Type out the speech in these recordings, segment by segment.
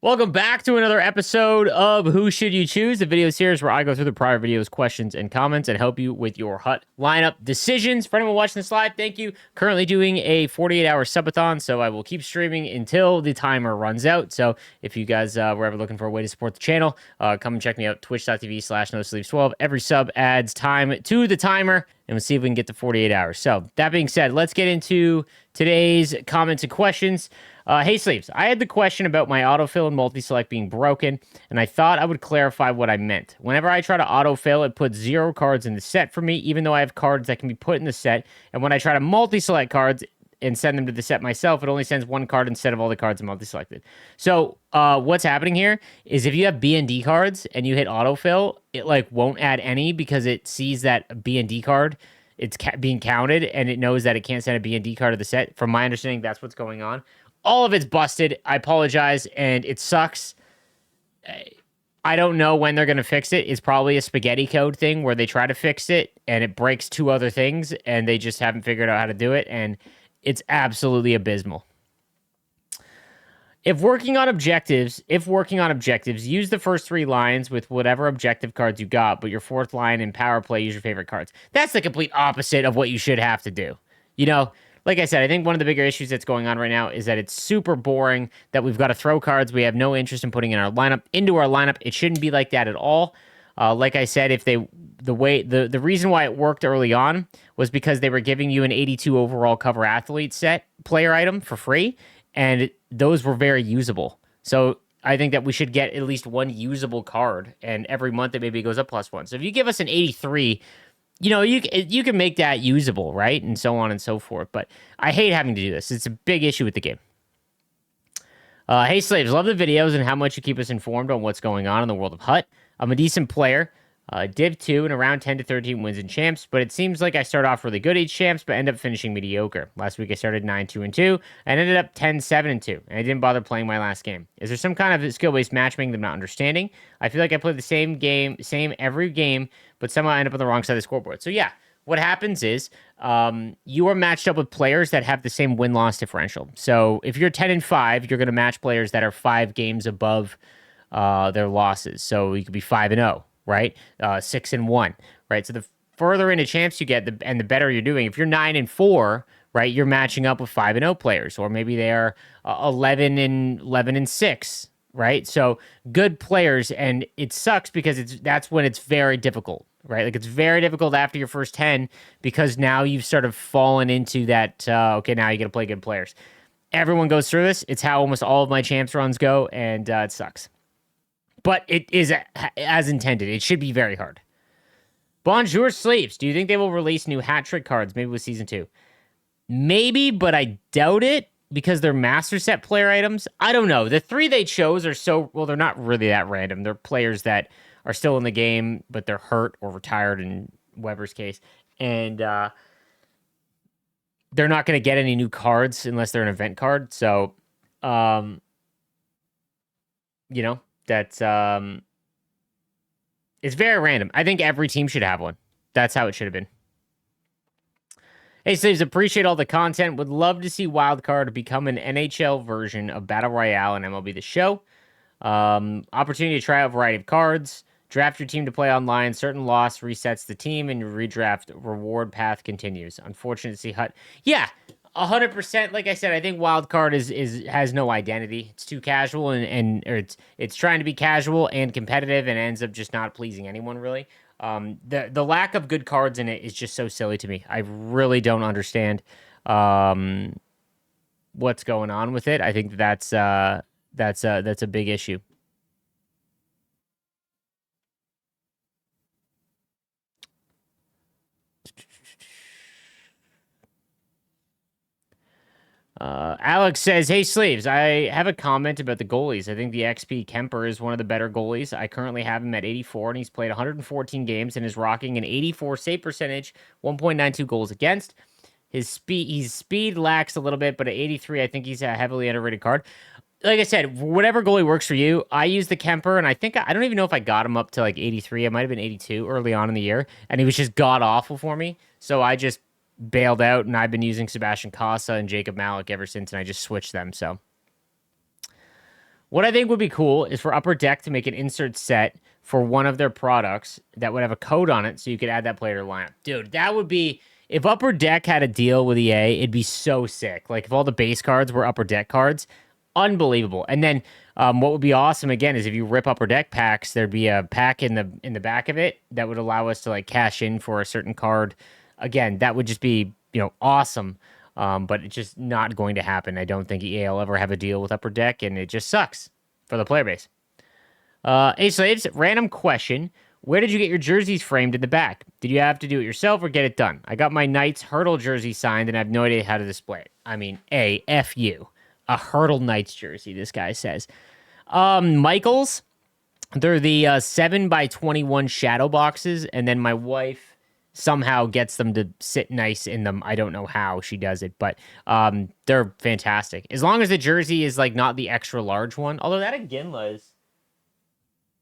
Welcome back to another episode of Who Should You Choose, the video series where I go through the prior videos, questions, and comments and help you with your hut lineup decisions. For anyone watching this live, thank you. Currently doing a 48-hour subathon, so I will keep streaming until the timer runs out. So if you guys were ever looking for a way to support the channel, come and check me out, twitch.tv/nosleeves12. Every sub adds time to the timer, and we'll see if we can get to 48 hours. So that being said, let's get into today's comments and questions. Hey Sleeves, I had the question about my autofill and multi-select being broken, and I thought I would clarify what I meant. Whenever I try to autofill, it puts 0 cards in the set for me, even though I have cards that can be put in the set. And when I try to multi-select cards and send them to the set myself, it only sends 1 card instead of all the cards multi-selected. So what's happening here is if you have B and D cards and you hit autofill, it won't add any because it sees that B and D card. It's being counted, and it knows that it can't send a B and D card to the set. From my understanding, that's what's going on. All of it's busted. I apologize, and it sucks. I don't know when they're going to fix it. It's probably a spaghetti code thing where they try to fix it, and it breaks 2 other things, and they just haven't figured out how to do it, and it's absolutely abysmal. If working on objectives, use the first 3 lines with whatever objective cards you got, but your 4th line in power play, use your favorite cards. That's the complete opposite of what you should have to do. You know, like I said, I think one of the bigger issues that's going on right now is that it's super boring, that we've got to throw cards we have no interest in putting in our lineup into our lineup. It shouldn't be like that at all. Like I said, if the reason why it worked early on was because they were giving you an 82 overall cover athlete set player item for free, and those were very usable. So I think that we should get at least 1 usable card, and every month it maybe goes up +1. So if you give us an 83, you know, you can make that usable, right? And so on and so forth. But I hate having to do this. It's a big issue with the game. Hey, Slaves, love the videos and how much you keep us informed on what's going on in the world of Hut. I'm a decent player. Div 2 and around 10 to 13 wins in champs, but it seems like I start off really good each champs, but end up finishing mediocre. Last week I started 9-2-2 and ended up 10-7-2, and I didn't bother playing my last game. Is there some kind of skill-based matchmaking that I'm not understanding? I feel like I play the same every game, but somehow I end up on the wrong side of the scoreboard. So yeah, what happens is you are matched up with players that have the same win-loss differential. So if you're 10-5, you're going to match players that are 5 games above their losses. So you could be 5-0. Right? 6-1, right? So the further into champs you get, and the better you're doing. If you're 9-4, right, you're matching up with 5-0 players, or maybe they are 11-6, right? So good players, and it sucks because that's when it's very difficult, right? Like it's very difficult after your first 10 because now you've sort of fallen into that. Okay, now you got to play good players. Everyone goes through this. It's how almost all of my champs runs go, and it sucks. But it is as intended. It should be very hard. Bonjour Sleeps. Do you think they will release new hat trick cards, maybe with Season 2? Maybe, but I doubt it because they're master set player items. I don't know. The 3 they chose are well, they're not really that random. They're players that are still in the game, but they're hurt or retired in Weber's case. And they're not going to get any new cards unless they're an event card. So, you know. That's it's very random. I think every team should have one. That's how it should have been. Hey, Slaves, appreciate all the content. Would love to see Wildcard become an NHL version of Battle Royale and MLB The Show. Opportunity to try out a variety of cards. Draft your team to play online. Certain loss resets the team, and your redraft reward path continues. Unfortunate to see Hut. Yeah, 100%. Like I said, I think Wildcard has no identity. It's too casual, or it's trying to be casual and competitive, and ends up just not pleasing anyone really. The lack of good cards in it is just so silly to me. I really don't understand what's going on with it. I think that's a big issue. Alex says, hey, Sleeves, I have a comment about the goalies. I think the XP Kemper is one of the better goalies. I currently have him at 84, and he's played 114 games and is rocking an 84 save percentage, 1.92 goals against. His speed lacks a little bit, but at 83, I think he's a heavily underrated card. Like I said, whatever goalie works for you. I use the Kemper, and I think I don't even know if I got him up to like 83. It might have been 82 early on in the year, and he was just god-awful for me. So I just bailed out, and I've been using Sebastian Casa and Jacob Malik ever since, and I just switched them. So What I think would be cool is for Upper Deck to make an insert set for one of their products that would have a code on it so you could add that player to lineup. Dude, that would be if Upper Deck had a deal with EA, it'd be so sick. Like if all the base cards were Upper Deck cards, unbelievable. And then what would be awesome again is if you rip Upper Deck packs, there'd be a pack in the back of it that would allow us to like cash in for a certain card. Again, that would just be awesome. But it's just not going to happen. I don't think EA will ever have a deal with Upper Deck, and it just sucks for the player base. Hey Slaves, random question. Where did you get your jerseys framed in the back? Did you have to do it yourself or get it done? I got my Knights Hurdle jersey signed and I have no idea how to display it. I mean, F you. A Hurdle Knights jersey, this guy says. Michaels, they're the 7x21 shadow boxes, and then my wife somehow gets them to sit nice in them. I don't know how she does it, but they're fantastic. As long as the jersey is like not the extra large one, although that at Ginla's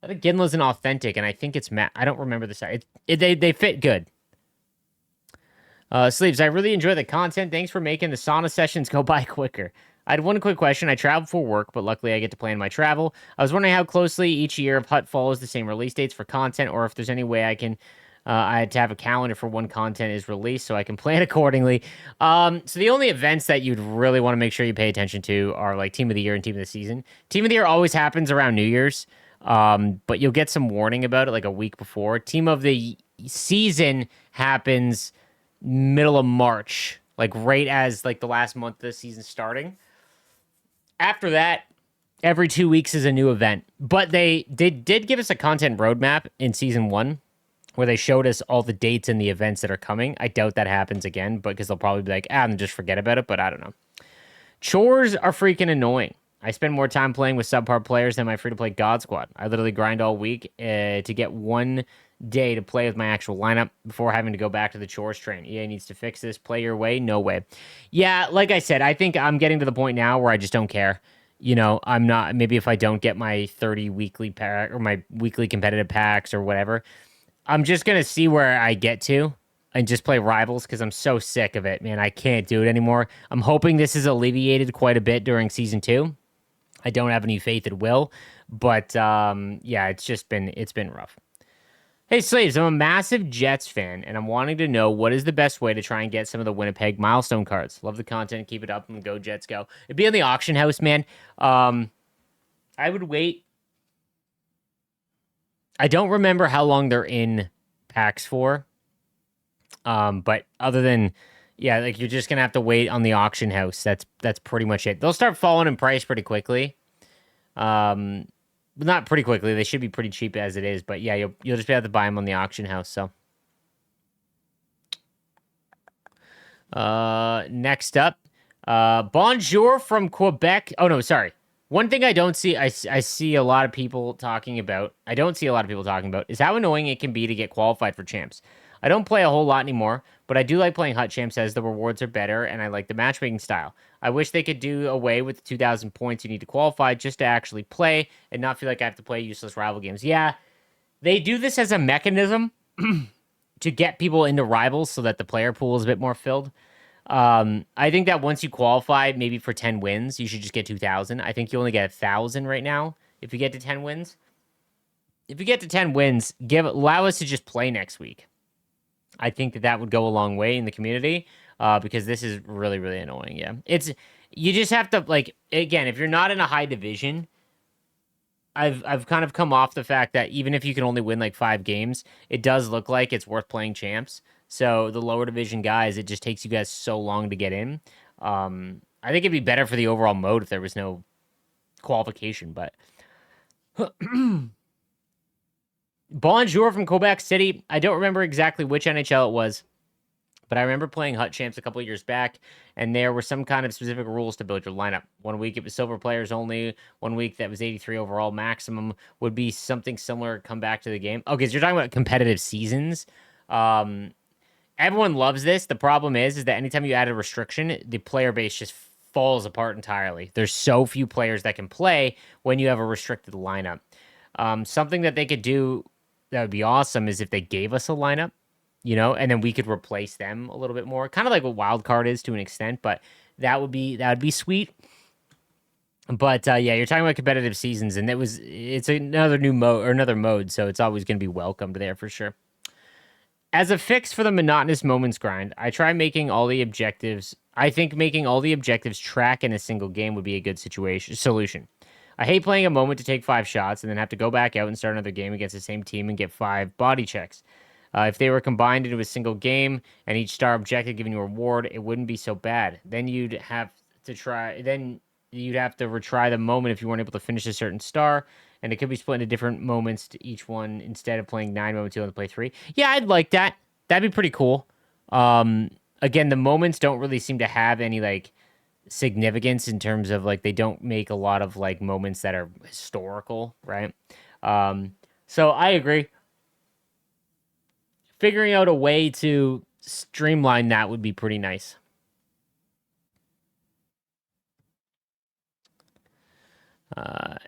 an authentic, and I think it's matte. I don't remember the size. They fit good. Sleeves, I really enjoy the content. Thanks for making the sauna sessions go by quicker. I had one quick question. I travel for work, but luckily I get to plan my travel. I was wondering how closely each year if Hut follows the same release dates for content, or if there's any way I had to have a calendar for when content is released so I can plan accordingly. So the only events that you'd really want to make sure you pay attention to are like Team of the Year and Team of the Season. Team of the Year always happens around New Year's, but you'll get some warning about it like a week before. Team of the Season happens middle of March, like right as like the last month of the season starting. After that, every 2 weeks is a new event. But they did give us a content roadmap in Season 1 where they showed us all the dates and the events that are coming. I doubt that happens again, but because they'll probably be like, and just forget about it, but I don't know. Chores are freaking annoying. I spend more time playing with subpar players than my free-to-play God Squad. I literally grind all week to get one day to play with my actual lineup before having to go back to the Chores train. EA needs to fix this. Play your way? No way. Yeah, like I said, I think I'm getting to the point now where I just don't care. I'm not, maybe if I don't get my 30 weekly pack or my weekly competitive packs or whatever, I'm just going to see where I get to and just play Rivals because I'm so sick of it, man. I can't do it anymore. I'm hoping this is alleviated quite a bit during Season 2. I don't have any faith it will, but yeah, it's been rough. Hey, Slaves, I'm a massive Jets fan, and I'm wanting to know what is the best way to try and get some of the Winnipeg milestone cards. Love the content. Keep it up, and go Jets, go. It'd be in the auction house, man. I would wait. I don't remember how long they're in packs for, but other than, yeah, like you're just going to have to wait on the auction house. That's pretty much it. They'll start falling in price pretty quickly. Not pretty quickly. They should be pretty cheap as it is, but yeah, you'll just be able to buy them on the auction house. So, next up, bonjour from Quebec. Oh no, sorry. One thing I don't see, I see a lot of people talking about. I don't see a lot of people talking about is how annoying it can be to get qualified for champs. I don't play a whole lot anymore, but I do like playing Hut Champs as the rewards are better, and I like the matchmaking style. I wish they could do away with the 2,000 points you need to qualify just to actually play and not feel like I have to play useless rival games. Yeah, they do this as a mechanism to get people into rivals so that the player pool is a bit more filled. I think that once you qualify, maybe for 10 wins, you should just get 2,000. I think you only get 1,000 right now if you get to 10 wins. If you get to 10 wins, allow us to just play next week. I think that would go a long way in the community because this is really, really annoying. Yeah, you just have to, like, again, if you're not in a high division, I've kind of come off the fact that even if you can only win like 5 games, it does look like it's worth playing champs. So the lower division guys, it just takes you guys so long to get in. I think it'd be better for the overall mode if there was no qualification, but bonjour from Quebec City. I don't remember exactly which NHL it was, but I remember playing Hut Champs a couple of years back, and there were some kind of specific rules to build your lineup. 1 week it was silver players only. 1 week that was 83 overall maximum would be something similar. Come back to the game. Okay, so you're talking about competitive seasons. Everyone loves this. The problem is that anytime you add a restriction, the player base just falls apart entirely. There's so few players that can play when you have a restricted lineup. Something that they could do that would be awesome is if they gave us a lineup, and then we could replace them a little bit more. Kind of like what wild card is to an extent, but that would be sweet. But yeah, you're talking about competitive seasons, and it's another new mode or another mode, so it's always going to be welcomed there for sure. As a fix for the monotonous moments grind, I try making all the objectives. I think making all the objectives track in a single game would be a good solution. I hate playing a moment to take 5 shots and then have to go back out and start another game against the same team and get 5 body checks. If they were combined into a single game and each star objective giving you a reward, it wouldn't be so bad. Then you'd have to try. Then you'd have to retry the moment if you weren't able to finish a certain star, and it could be split into different moments to each one instead of playing 9 moments. You only play 3. Yeah, I'd like that. That'd be pretty cool. Again, the moments don't really seem to have any like significance in terms of like they don't make a lot of like moments that are historical, right? So I agree. Figuring out a way to streamline that would be pretty nice.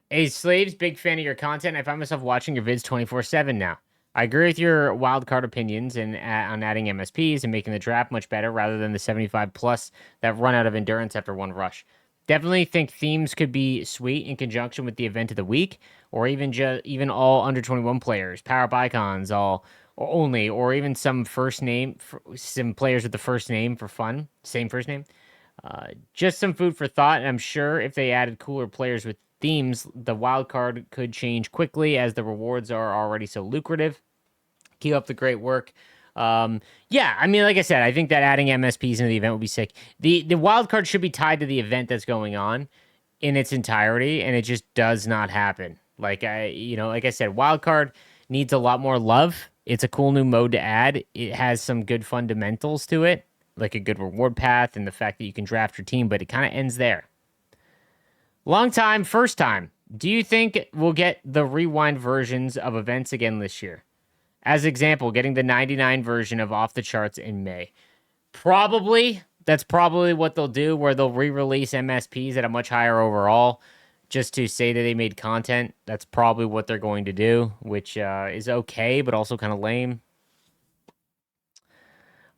Hey, Slaves, big fan of your content. I find myself watching your vids 24/7 now. I agree with your wild card opinions and on adding MSPs and making the draft much better rather than the 75 plus that run out of endurance after one rush. Definitely think themes could be sweet in conjunction with the event of the week, or even all under 21 players, power up icons, all or only, or even some players with the first name for fun, same first name. Just some food for thought, and I'm sure if they added cooler players with themes, the wild card could change quickly as the rewards are already so lucrative. Keep up the great work. Yeah, I mean, like I said, I think that adding MSPs into the event would be sick. The wild card should be tied to the event that's going on in its entirety, and it just does not happen. Like I said, wild card needs a lot more love. It's a cool new mode to add. It has some good fundamentals to it, like a good reward path and the fact that you can draft your team, but it kind of ends there. Long time, first time. Do you think we'll get the rewind versions of events again this year? As example, getting the 99 version of Off the Charts in May. Probably. That's probably what they'll do, where they'll re-release MSPs at a much higher overall just to say that they made content. That's probably what they're going to do, which is okay, but also kind of lame.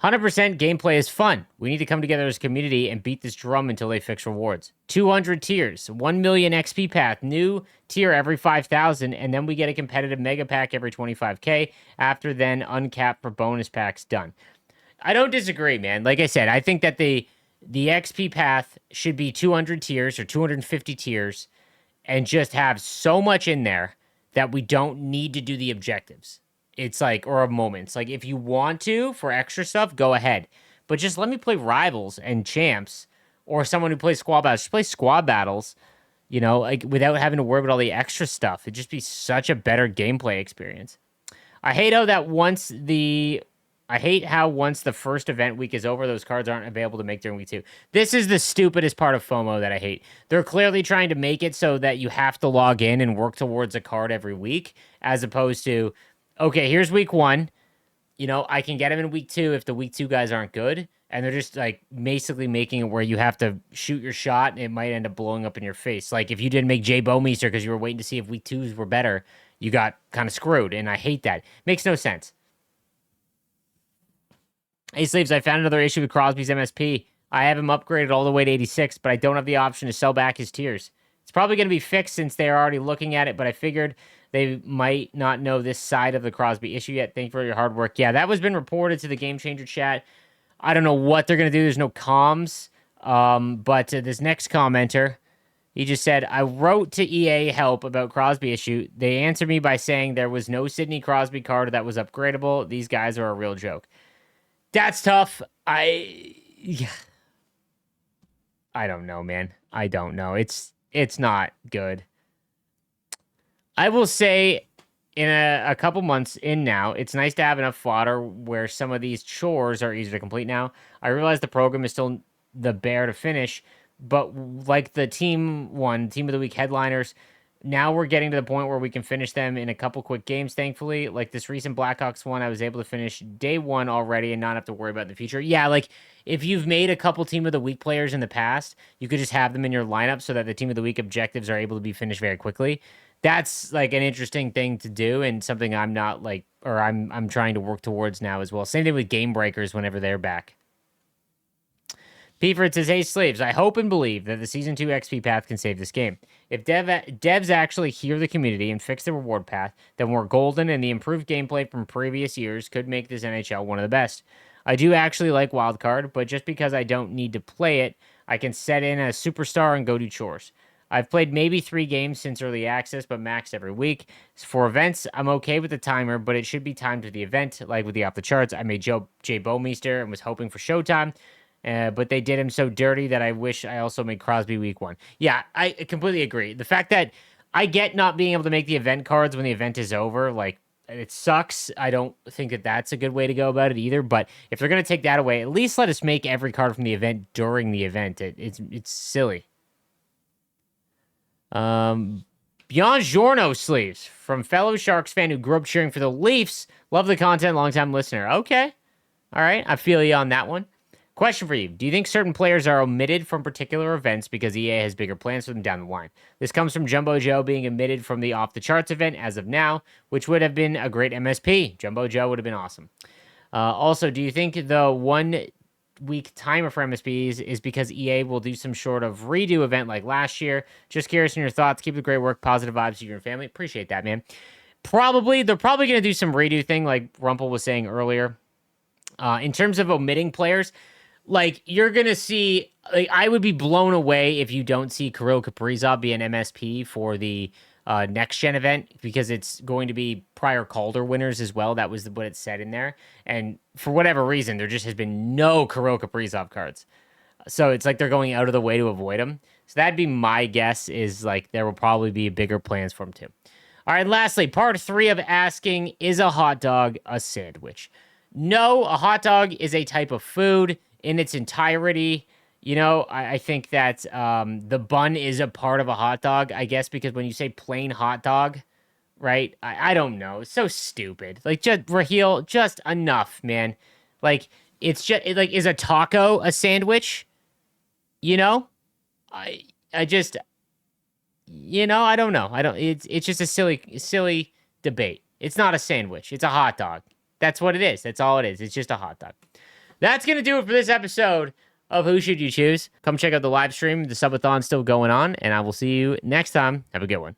100% gameplay is fun. We need to come together as a community and beat this drum until they fix rewards. 200 tiers, 1 million XP path, new tier every 5,000, and then we get a competitive mega pack every 25K. After then, uncapped for bonus packs done. I don't disagree, man. Like I said, I think that the XP path should be 200 tiers or 250 tiers and just have so much in there that we don't need to do the objectives. It's like, or moments. Like, if you want to for extra stuff, go ahead. But just let me play rivals and champs or someone who plays squad battles. Just play squad battles, like without having to worry about all the extra stuff. It'd just be such a better gameplay experience. I hate how that once the I hate how once the first event week is over, those cards aren't available to make during week 2. This is the stupidest part of FOMO that I hate. They're clearly trying to make it so that you have to log in and work towards a card every week, as opposed to, okay, here's week 1. I can get them in week 2 if the week 2 guys aren't good. And they're just like basically making it where you have to shoot your shot and it might end up blowing up in your face. Like if you didn't make Jay Bowmeister because you were waiting to see if week 2s were better, you got kind of screwed. And I hate that. Makes no sense. Hey, Sleeves, I found another issue with Crosby's MSP. I have him upgraded all the way to 86, but I don't have the option to sell back his tiers. It's probably going to be fixed since they are already looking at it, but I figured they might not know this side of the Crosby issue yet. Thank you for your hard work. Yeah, that was been reported to the Game Changer chat. I don't know what they're going to do. There's no comms. But this next commenter, he just said, I wrote to EA Help about Crosby issue. They answered me by saying there was no Sidney Crosby card that was upgradable. These guys are a real joke. That's tough. Yeah, I don't know, man. I don't know. It's not good. I will say in a couple months in now, it's nice to have enough fodder where some of these chores are easier to complete now. I realize the program is still the bear to finish, but like the team of the week headliners, now we're getting to the point where we can finish them in a couple quick games, thankfully. Like this recent Blackhawks one, I was able to finish day 1 already and not have to worry about the future. Yeah, like if you've made a couple team of the week players in the past, you could just have them in your lineup so that the team of the week objectives are able to be finished very quickly. That's like an interesting thing to do and something I'm not like, or I'm trying to work towards now as well. Same thing with game breakers whenever they're back. Peaford says, hey, slaves, I hope and believe that the Season 2 XP path can save this game. If devs actually hear the community and fix the reward path, then we're golden, and the improved gameplay from previous years could make this NHL one of the best. I do actually like Wildcard, but just because I don't need to play it, I can set in a superstar and go do chores. I've played maybe 3 games since early access, but maxed every week. For events, I'm okay with the timer, but it should be timed to the event, like with the off the charts. I made Jay Bowmeister and was hoping for showtime. But they did him so dirty that I wish I also made Crosby week 1. Yeah, I completely agree. The fact that I get not being able to make the event cards when the event is over, like, it sucks. I don't think that that's a good way to go about it either. But if they're going to take that away, at least let us make every card from the event during the event. It's silly. Beyond Giorno sleeves from fellow Sharks fan who grew up cheering for the Leafs. Love the content, longtime listener. Okay. All right. I feel you on that one. Question for you. Do you think certain players are omitted from particular events because EA has bigger plans for them down the line? This comes from Jumbo Joe being omitted from the off-the-charts event as of now, which would have been a great MSP. Jumbo Joe would have been awesome. Also, do you think the 1 week timer for MSPs is because EA will do some sort of redo event like last year? Just curious in your thoughts. Keep the great work. Positive vibes to your family. Appreciate that, man. They're probably going to do some redo thing like Rumpel was saying earlier. In terms of omitting players, like, you're going to see, like, I would be blown away if you don't see Kirill Kaprizov be an MSP for the next-gen event, because it's going to be prior Calder winners as well. That was what it said in there. And for whatever reason, there just has been no Kirill Kaprizov cards. So it's like they're going out of the way to avoid him. So that'd be my guess, is, like, there will probably be bigger plans for him too. All right, lastly, part 3 of asking, is a hot dog a sandwich? No, a hot dog is a type of food in its entirety. You know, I think that the bun is a part of a hot dog, I guess, because when you say plain hot dog, right? I don't know. It's so stupid. Like, just, Raheel, just enough, man. Like, it's just, like, is a taco a sandwich? You know? I just, you know, I don't know. It's just a silly debate. It's not a sandwich. It's a hot dog. That's what it is. That's all it is. It's just a hot dog. That's going to do it for this episode of Who Should You Choose? Come check out the live stream. The subathon's still going on, and I will see you next time. Have a good one.